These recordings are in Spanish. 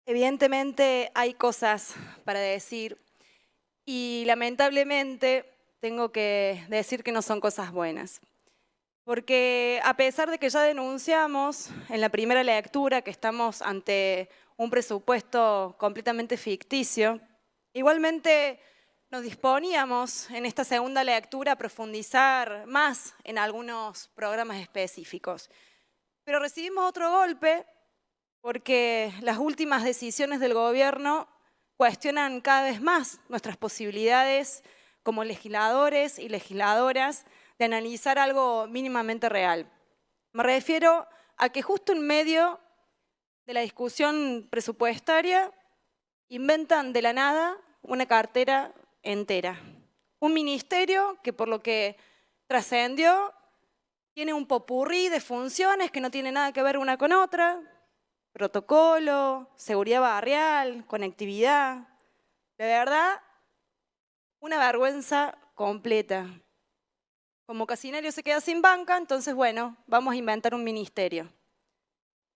Evidentemente hay cosas para decir y lamentablemente tengo que decir que no son cosas buenas. Porque a pesar de que ya denunciamos en la primera lectura que estamos ante un presupuesto completamente ficticio, igualmente nos disponíamos en esta segunda lectura a profundizar más en algunos programas específicos. Pero recibimos otro golpe porque las últimas decisiones del gobierno cuestionan cada vez más nuestras posibilidades como legisladores y legisladoras de analizar algo mínimamente real. Me refiero a que justo en medio de la discusión presupuestaria inventan de la nada una cartera entera. Un ministerio que por lo que trascendió tiene un popurrí de funciones que no tiene nada que ver una con otra, protocolo, seguridad barrial, conectividad. De verdad, una vergüenza completa. Como Casinario se queda sin banca, entonces bueno, vamos a inventar un ministerio.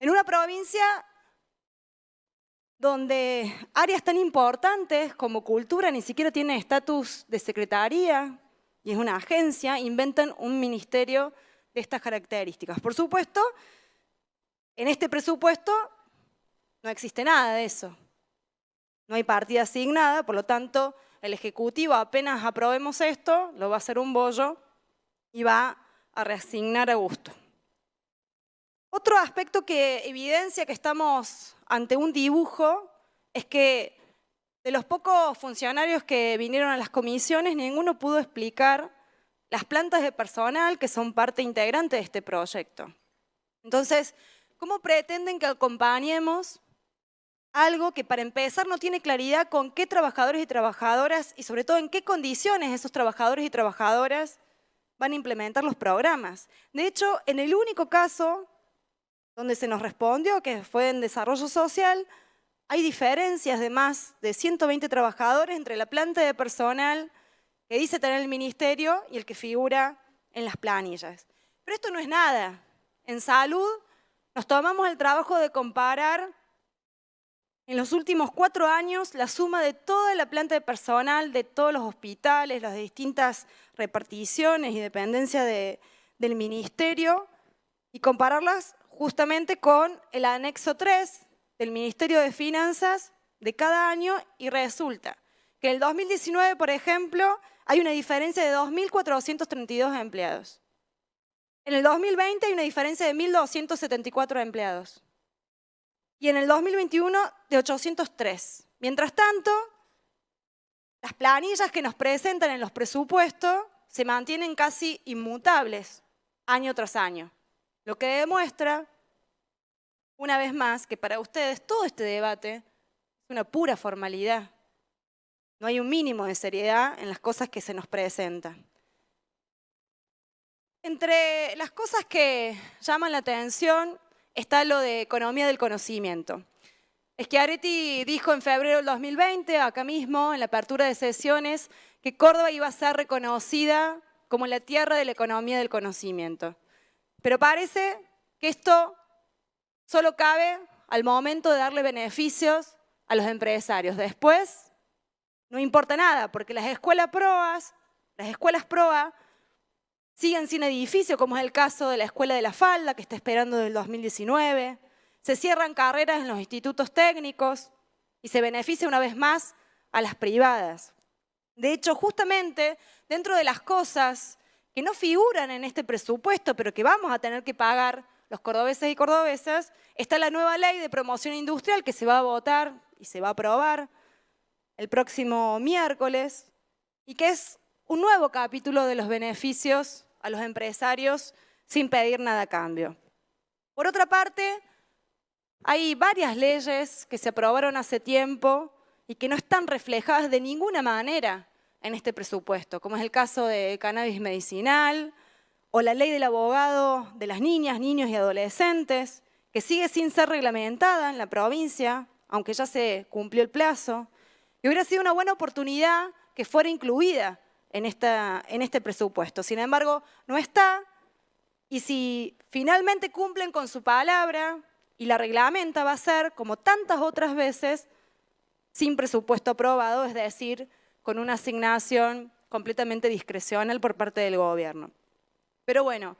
En una provincia donde áreas tan importantes como cultura ni siquiera tienen estatus de secretaría y es una agencia, inventan un ministerio de estas características. Por supuesto, en este presupuesto no existe nada de eso. No hay partida asignada, por lo tanto, el Ejecutivo apenas aprobemos esto, lo va a hacer un bollo y va a reasignar a gusto. Otro aspecto que evidencia que estamos ante un dibujo es que de los pocos funcionarios que vinieron a las comisiones, ninguno pudo explicar las plantas de personal que son parte integrante de este proyecto. Entonces, ¿cómo pretenden que acompañemos algo que para empezar no tiene claridad con qué trabajadores y trabajadoras y sobre todo en qué condiciones esos trabajadores y trabajadoras van a implementar los programas? De hecho, en el único caso donde se nos respondió, que fue en desarrollo social, hay diferencias de más de 120 trabajadores entre la planta de personal que dice tener el ministerio y el que figura en las planillas. Pero esto no es nada. En salud nos tomamos el trabajo de comparar en los últimos 4 años la suma de toda la planta de personal, de todos los hospitales, las distintas reparticiones y dependencias del ministerio y compararlas justamente con el anexo 3 del Ministerio de Finanzas de cada año y resulta que en el 2019, por ejemplo, hay una diferencia de 2.432 empleados. En el 2020 hay una diferencia de 1.274 empleados. Y en el 2021 de 803. Mientras tanto, las planillas que nos presentan en los presupuestos se mantienen casi inmutables año tras año. Lo que demuestra, una vez más, que para ustedes todo este debate es una pura formalidad. No hay un mínimo de seriedad en las cosas que se nos presentan. Entre las cosas que llaman la atención está lo de economía del conocimiento. Schiaretti dijo en febrero del 2020, acá mismo, en la apertura de sesiones, que Córdoba iba a ser reconocida como la tierra de la economía del conocimiento. Pero parece que esto solo cabe al momento de darle beneficios a los empresarios. Después no importa nada, porque las escuelas PROA siguen sin edificio, como es el caso de la Escuela de la Falda, que está esperando desde el 2019. Se cierran carreras en los institutos técnicos y se beneficia una vez más a las privadas. De hecho, justamente dentro de las cosas que no figuran en este presupuesto, pero que vamos a tener que pagar los cordobeses y cordobesas, está la nueva ley de promoción industrial que se va a votar y se va a aprobar el próximo miércoles y que es un nuevo capítulo de los beneficios a los empresarios sin pedir nada a cambio. Por otra parte, hay varias leyes que se aprobaron hace tiempo y que no están reflejadas de ninguna manera en este presupuesto, como es el caso de cannabis medicinal o la ley del abogado de las niñas, niños y adolescentes, que sigue sin ser reglamentada en la provincia, aunque ya se cumplió el plazo. Y hubiera sido una buena oportunidad que fuera incluida en este presupuesto. Sin embargo, no está, y si finalmente cumplen con su palabra y la reglamenta va a ser, como tantas otras veces, sin presupuesto aprobado, es decir, con una asignación completamente discrecional por parte del gobierno. Pero bueno,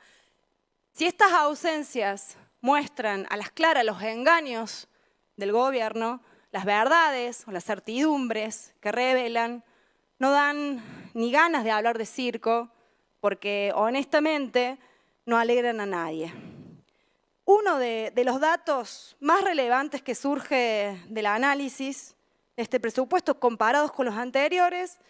si estas ausencias muestran a las claras los engaños del gobierno, las verdades o las certidumbres que revelan, no dan ni ganas de hablar de circo, porque honestamente no alegran a nadie. Uno de los datos más relevantes que surge del análisis de este presupuesto comparados con los anteriores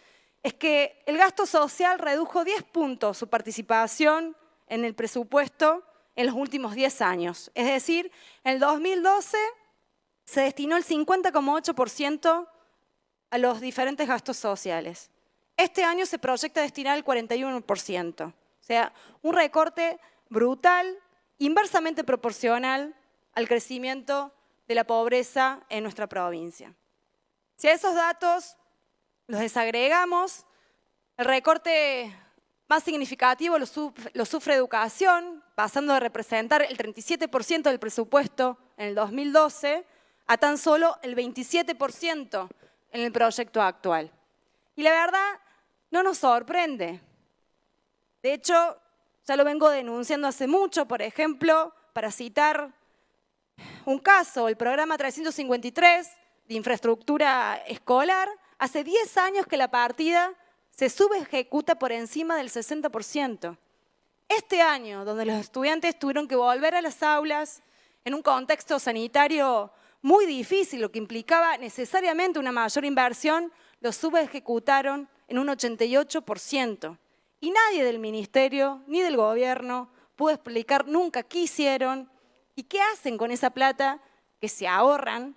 es que el gasto social redujo 10 puntos su participación en el presupuesto en los últimos 10 años. Es decir, en el 2012 se destinó el 50,8% a los diferentes gastos sociales. Este año se proyecta destinar el 41%. O sea, un recorte brutal, inversamente proporcional al crecimiento de la pobreza en nuestra provincia. Si a esos datos los desagregamos, el recorte más significativo lo sufre educación, pasando de representar el 37% del presupuesto en el 2012 a tan solo el 27% en el proyecto actual. Y la verdad, no nos sorprende. De hecho, ya lo vengo denunciando hace mucho, por ejemplo, para citar un caso, el programa 353 de infraestructura escolar, hace 10 años que la partida se subejecuta por encima del 60%. Este año, donde los estudiantes tuvieron que volver a las aulas en un contexto sanitario muy difícil, lo que implicaba necesariamente una mayor inversión, lo subejecutaron en un 88%. Y nadie del ministerio ni del gobierno pudo explicar nunca qué hicieron y qué hacen con esa plata que se ahorran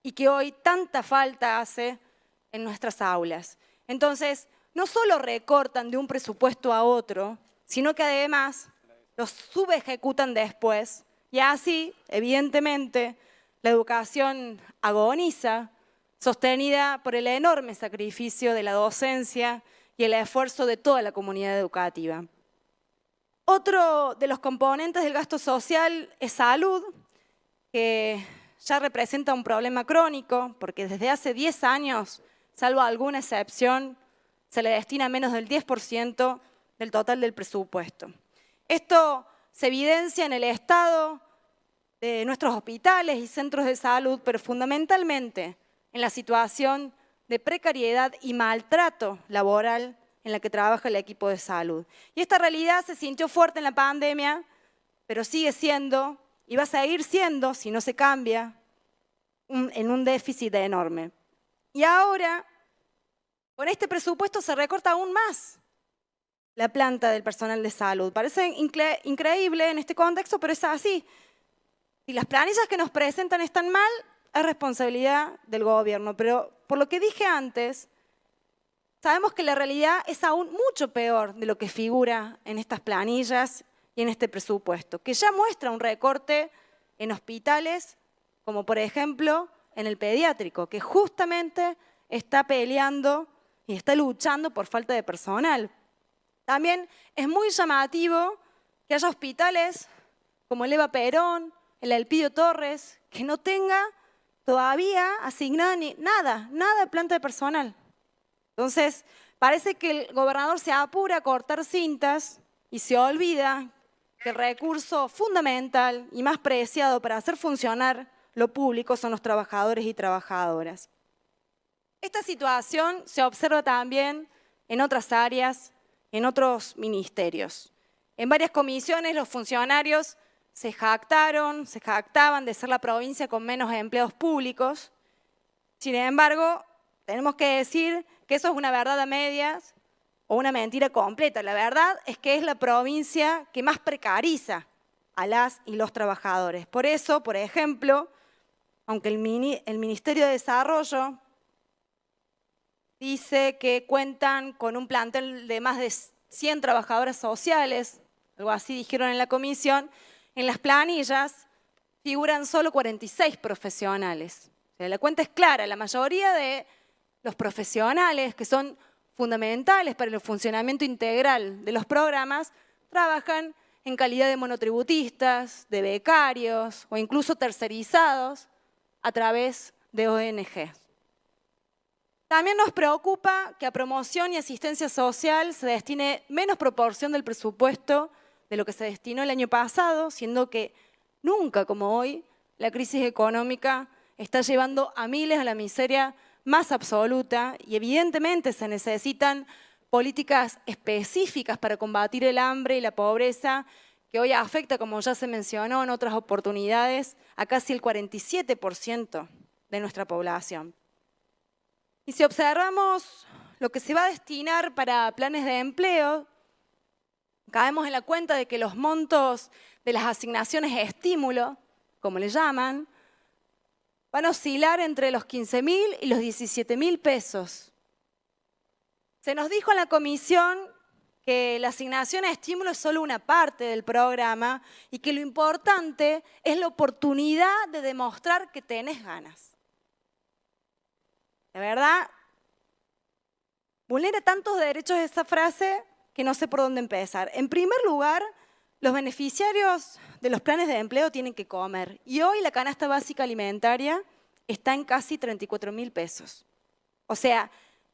y que hoy tanta falta hace en nuestras aulas. Entonces, no solo recortan de un presupuesto a otro, sino que además los subejecutan después. Y así, evidentemente, la educación agoniza, sostenida por el enorme sacrificio de la docencia y el esfuerzo de toda la comunidad educativa. Otro de los componentes del gasto social es salud, que ya representa un problema crónico, porque desde hace 10 años, salvo alguna excepción, se le destina menos del 10% del total del presupuesto. Esto se evidencia en el estado de nuestros hospitales y centros de salud, pero fundamentalmente en la situación de precariedad y maltrato laboral en la que trabaja el equipo de salud. Y esta realidad se sintió fuerte en la pandemia, pero sigue siendo, y va a seguir siendo, si no se cambia, en un déficit enorme. Y ahora, con este presupuesto se recorta aún más la planta del personal de salud. Parece increíble en este contexto, pero es así. Si las planillas que nos presentan están mal, es responsabilidad del gobierno. Pero por lo que dije antes, sabemos que la realidad es aún mucho peor de lo que figura en estas planillas y en este presupuesto, que ya muestra un recorte en hospitales, como por ejemplo en el pediátrico, que justamente está peleando y está luchando por falta de personal. También es muy llamativo que haya hospitales como el Eva Perón, el Elpidio Torres, que no tenga todavía asignada nada de planta de personal. Entonces, parece que el gobernador se apura a cortar cintas y se olvida que el recurso fundamental y más preciado para hacer funcionar lo público son los trabajadores y trabajadoras. Esta situación se observa también en otras áreas, en otros ministerios. En varias comisiones los funcionarios se jactaban de ser la provincia con menos empleados públicos. Sin embargo, tenemos que decir que eso es una verdad a medias o una mentira completa. La verdad es que es la provincia que más precariza a las y los trabajadores. Por eso, por ejemplo, aunque el Ministerio de Desarrollo dice que cuentan con un plantel de más de 100 trabajadoras sociales, algo así dijeron en la comisión, en las planillas figuran solo 46 profesionales. O sea, la cuenta es clara, la mayoría de los profesionales que son fundamentales para el funcionamiento integral de los programas trabajan en calidad de monotributistas, de becarios o incluso tercerizados a través de ONG. También nos preocupa que a promoción y asistencia social se destine menos proporción del presupuesto de lo que se destinó el año pasado, siendo que nunca como hoy la crisis económica está llevando a miles a la miseria más absoluta y evidentemente se necesitan políticas específicas para combatir el hambre y la pobreza que hoy afecta, como ya se mencionó en otras oportunidades, a casi el 47% de nuestra población. Y si observamos lo que se va a destinar para planes de empleo, caemos en la cuenta de que los montos de las asignaciones estímulo, como le llaman, van a oscilar entre los 15.000 y los 17.000 pesos. Se nos dijo en la comisión que la asignación a estímulo es solo una parte del programa y que lo importante es la oportunidad de demostrar que tenés ganas. De verdad, vulnera tantos derechos esa frase que no sé por dónde empezar. En primer lugar, los beneficiarios de los planes de empleo tienen que comer y hoy la canasta básica alimentaria está en casi 34.000 pesos. O sea,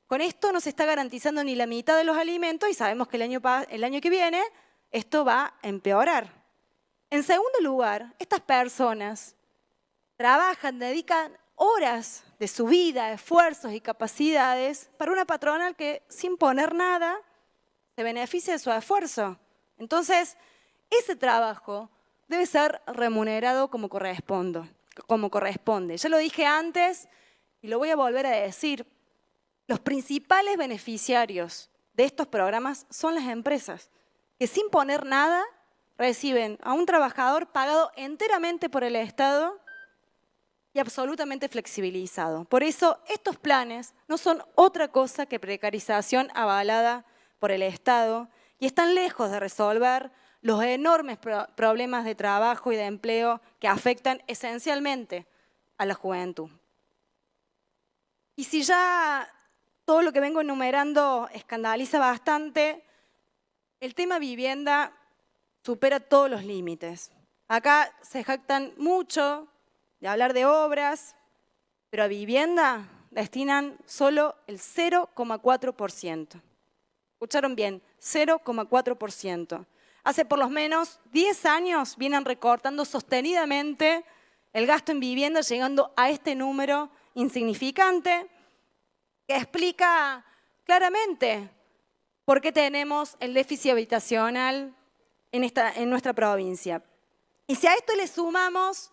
con esto no se está garantizando ni la mitad de los alimentos y sabemos que el año que viene esto va a empeorar. En segundo lugar, estas personas trabajan, dedican horas de su vida, esfuerzos y capacidades para una patronal que sin poner nada se beneficia de su esfuerzo. Entonces, ese trabajo debe ser remunerado como corresponde. Ya lo dije antes y lo voy a volver a decir. Los principales beneficiarios de estos programas son las empresas, que sin poner nada reciben a un trabajador pagado enteramente por el Estado y absolutamente flexibilizado. Por eso, estos planes no son otra cosa que precarización avalada por el Estado y están lejos de resolver los enormes problemas de trabajo y de empleo que afectan esencialmente a la juventud. Y si ya todo lo que vengo enumerando escandaliza bastante, el tema vivienda supera todos los límites. Acá se jactan mucho de hablar de obras, pero a vivienda destinan solo el 0,4%. ¿Escucharon bien? 0,4%. Hace por lo menos 10 años vienen recortando sostenidamente el gasto en vivienda, llegando a este número insignificante, que explica claramente por qué tenemos el déficit habitacional en nuestra provincia. Y si a esto le sumamos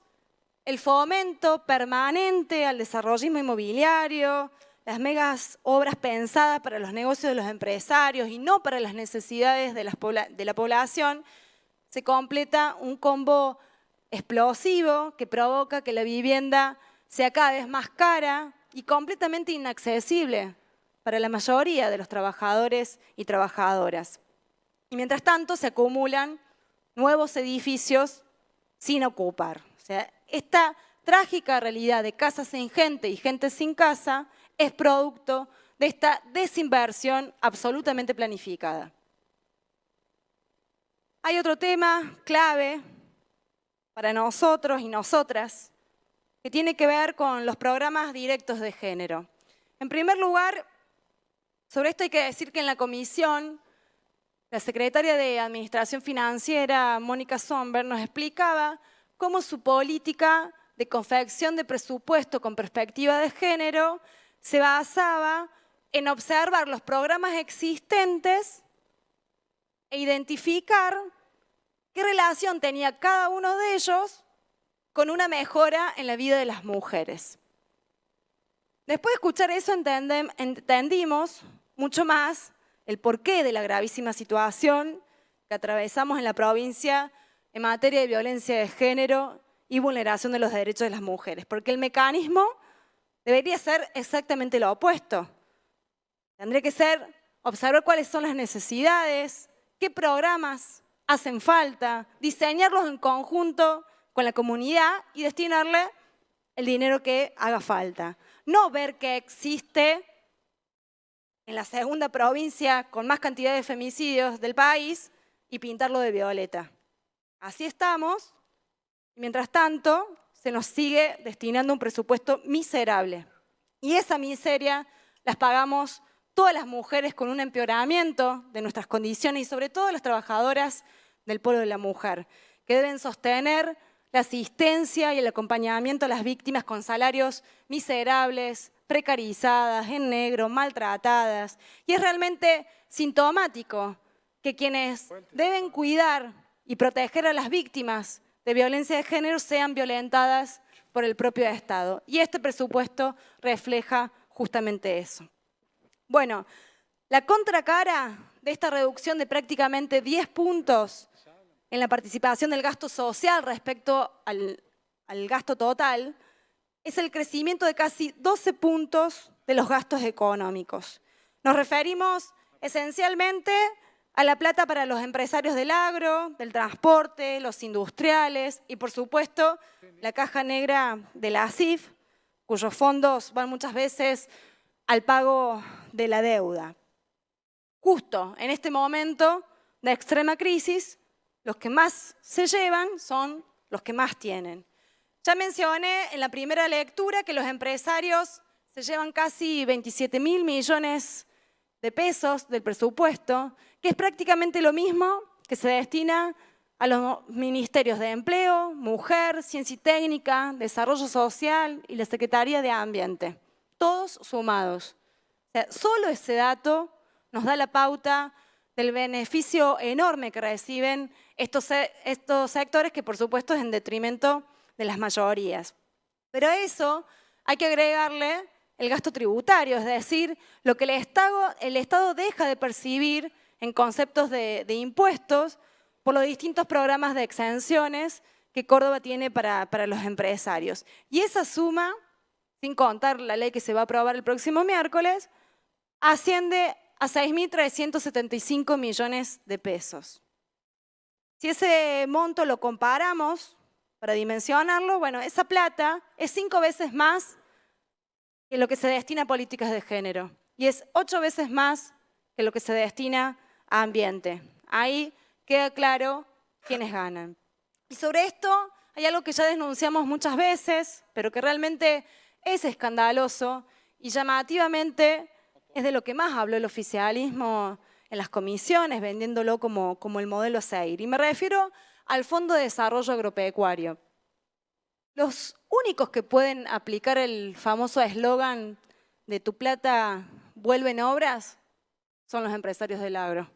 el fomento permanente al desarrollismo inmobiliario, las megas obras pensadas para los negocios de los empresarios y no para las necesidades de la población, se completa un combo explosivo que provoca que la vivienda sea cada vez más cara y completamente inaccesible para la mayoría de los trabajadores y trabajadoras. Y mientras tanto se acumulan nuevos edificios sin ocupar. O sea, esta trágica realidad de casas sin gente y gente sin casa es producto de esta desinversión absolutamente planificada. Hay otro tema clave para nosotros y nosotras que tiene que ver con los programas directos de género. En primer lugar, sobre esto hay que decir que en la comisión, la secretaria de Administración Financiera, Mónica Somber, nos explicaba cómo su política de confección de presupuesto con perspectiva de género se basaba en observar los programas existentes e identificar qué relación tenía cada uno de ellos con una mejora en la vida de las mujeres. Después de escuchar eso entendimos mucho más el porqué de la gravísima situación que atravesamos en la provincia en materia de violencia de género y vulneración de los derechos de las mujeres, porque el mecanismo debería ser exactamente lo opuesto. Tendría que ser observar cuáles son las necesidades, qué programas hacen falta, diseñarlos en conjunto con la comunidad y destinarle el dinero que haga falta. No ver que existe en la segunda provincia con más cantidad de femicidios del país y pintarlo de violeta. Así estamos, y mientras tanto se nos sigue destinando un presupuesto miserable. Y esa miseria las pagamos todas las mujeres con un empeoramiento de nuestras condiciones y sobre todo las trabajadoras del polo de la mujer, que deben sostener la asistencia y el acompañamiento a las víctimas con salarios miserables, precarizadas, en negro, maltratadas. Y es realmente sintomático que quienes deben cuidar y proteger a las víctimas de violencia de género sean violentadas por el propio Estado. Y este presupuesto refleja justamente eso. Bueno, la contracara de esta reducción de prácticamente 10 puntos en la participación del gasto social respecto al gasto total es el crecimiento de casi 12 puntos de los gastos económicos. Nos referimos esencialmente a la plata para los empresarios del agro, del transporte, los industriales y, por supuesto, la caja negra de la ASIF, cuyos fondos van muchas veces al pago de la deuda. Justo en este momento de extrema crisis, los que más se llevan son los que más tienen. Ya mencioné en la primera lectura que los empresarios se llevan casi 27.000 millones de pesos del presupuesto, que es prácticamente lo mismo que se destina a los ministerios de Empleo, Mujer, Ciencia y Técnica, Desarrollo Social y la Secretaría de Ambiente, todos sumados. O sea, solo ese dato nos da la pauta del beneficio enorme que reciben estos sectores, que por supuesto es en detrimento de las mayorías. Pero a eso hay que agregarle el gasto tributario, es decir, lo que el Estado deja de percibir en conceptos de impuestos por los distintos programas de exenciones que Córdoba tiene para los empresarios. Y esa suma, sin contar la ley que se va a aprobar el próximo miércoles, asciende a 6.375 millones de pesos. Si ese monto lo comparamos, para dimensionarlo, bueno, esa plata es 5 veces más que lo que se destina a políticas de género y es 8 veces más que lo que se destina a ambiente. Ahí queda claro quiénes ganan. Y sobre esto hay algo que ya denunciamos muchas veces, pero que realmente es escandaloso y llamativamente es de lo que más habló el oficialismo en las comisiones, vendiéndolo como el modelo a seguir. Y me refiero al Fondo de Desarrollo Agropecuario. Los únicos que pueden aplicar el famoso eslogan de tu plata vuelve en obras son los empresarios del agro,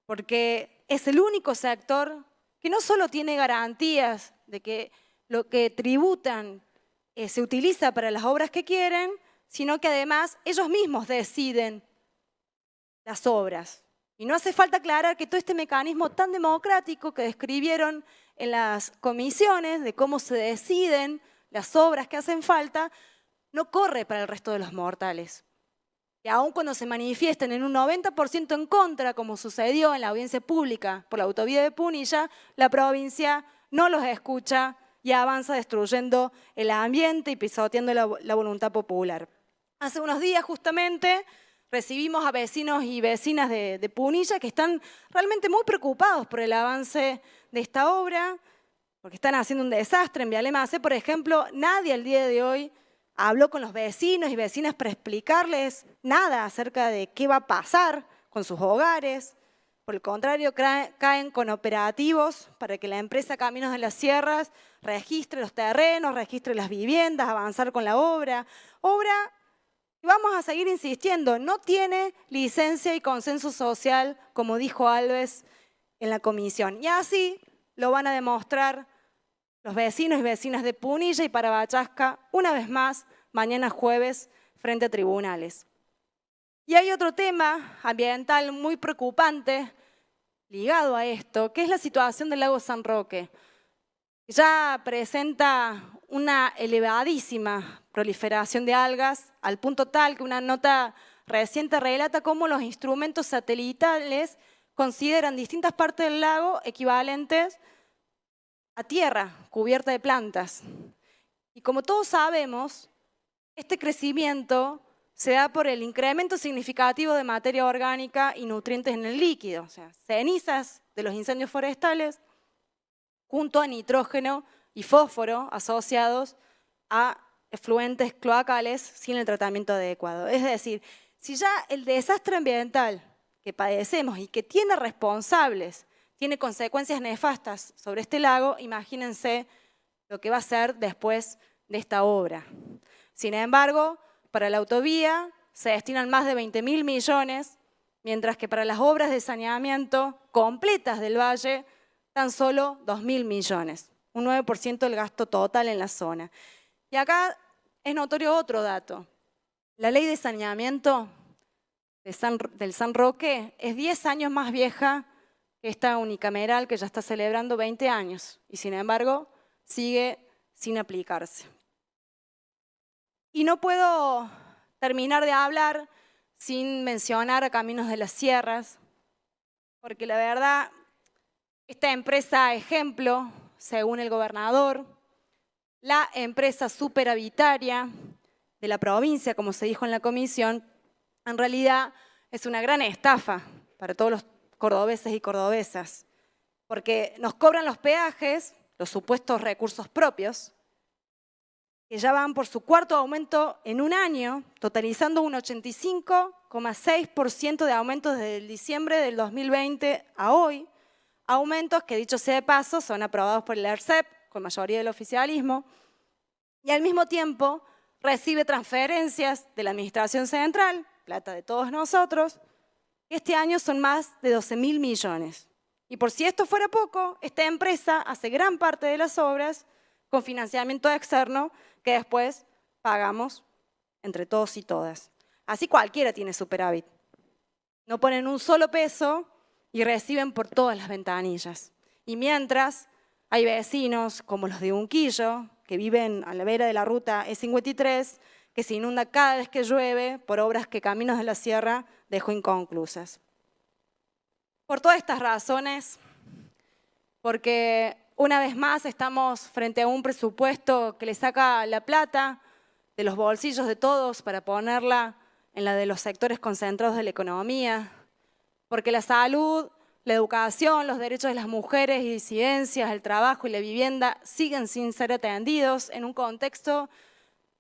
porque es el único sector que no solo tiene garantías de que lo que tributan se utiliza para las obras que quieren, sino que además ellos mismos deciden las obras. Y no hace falta aclarar que todo este mecanismo tan democrático que describieron en las comisiones de cómo se deciden las obras que hacen falta, no corre para el resto de los mortales. Y aun cuando se manifiesten en un 90% en contra, como sucedió en la audiencia pública por la autovía de Punilla, la provincia no los escucha y avanza destruyendo el ambiente y pisoteando la voluntad popular. Hace unos días justamente recibimos a vecinos y vecinas de Punilla que están realmente muy preocupados por el avance de esta obra, porque están haciendo un desastre. En Viale-Macé, por ejemplo, nadie al día de hoy habló con los vecinos y vecinas para explicarles nada acerca de qué va a pasar con sus hogares. Por el contrario, caen con operativos para que la empresa Caminos de las Sierras registre los terrenos, registre las viviendas, avanzar con la obra. Y vamos a seguir insistiendo, no tiene licencia y consenso social, como dijo Alves en la comisión. Y así lo van a demostrar los vecinos y vecinas de Punilla y Parabachasca, una vez más, mañana jueves, frente a tribunales. Y hay otro tema ambiental muy preocupante ligado a esto, que es la situación del lago San Roque. Ya presenta una elevadísima proliferación de algas, al punto tal que una nota reciente relata cómo los instrumentos satelitales consideran distintas partes del lago equivalentes a tierra cubierta de plantas. Y como todos sabemos, este crecimiento se da por el incremento significativo de materia orgánica y nutrientes en el líquido, o sea, cenizas de los incendios forestales, junto a nitrógeno y fósforo asociados a efluentes cloacales sin el tratamiento adecuado. Es decir, si ya el desastre ambiental que padecemos y que tiene responsables, tiene consecuencias nefastas sobre este lago, imagínense lo que va a ser después de esta obra. Sin embargo, para la autovía se destinan más de 20.000 millones, mientras que para las obras de saneamiento completas del valle, tan solo 2.000 millones, un 9% del gasto total en la zona. Y acá es notorio otro dato. La ley de saneamiento del San Roque es 10 años más vieja que esta unicameral que ya está celebrando 20 años y sin embargo sigue sin aplicarse. Y no puedo terminar de hablar sin mencionar a Caminos de las Sierras, porque la verdad, esta empresa ejemplo, según el gobernador, la empresa superavitaria de la provincia, como se dijo en la comisión, en realidad es una gran estafa para todos los cordobeses y cordobesas, porque nos cobran los peajes, los supuestos recursos propios, que ya van por su cuarto aumento en un año, totalizando un 85,6% de aumento desde el diciembre del 2020 a hoy, aumentos que, dicho sea de paso, son aprobados por el ERCEP, con mayoría del oficialismo, y al mismo tiempo recibe transferencias de la Administración Central, plata de todos nosotros, que este año son más de 12.000 millones. Y por si esto fuera poco, esta empresa hace gran parte de las obras con financiamiento externo que después pagamos entre todos y todas. Así cualquiera tiene superávit. No ponen un solo peso y reciben por todas las ventanillas. Y mientras hay vecinos como los de Unquillo, que viven a la vera de la ruta E53, que se inunda cada vez que llueve por obras que Caminos de la Sierra dejó inconclusas. Por todas estas razones, porque una vez más estamos frente a un presupuesto que le saca la plata de los bolsillos de todos para ponerla en la de los sectores concentrados de la economía, porque la salud, la educación, los derechos de las mujeres y disidencias, el trabajo y la vivienda siguen sin ser atendidos en un contexto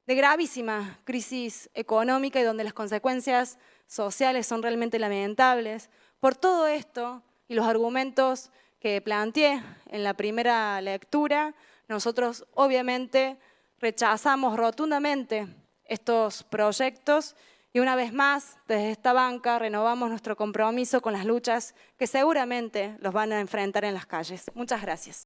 de gravísima crisis económica y donde las consecuencias sociales son realmente lamentables. Por todo esto y los argumentos que planteé en la primera lectura, nosotros obviamente rechazamos rotundamente estos proyectos y una vez más, desde esta banca, renovamos nuestro compromiso con las luchas que seguramente los van a enfrentar en las calles. Muchas gracias.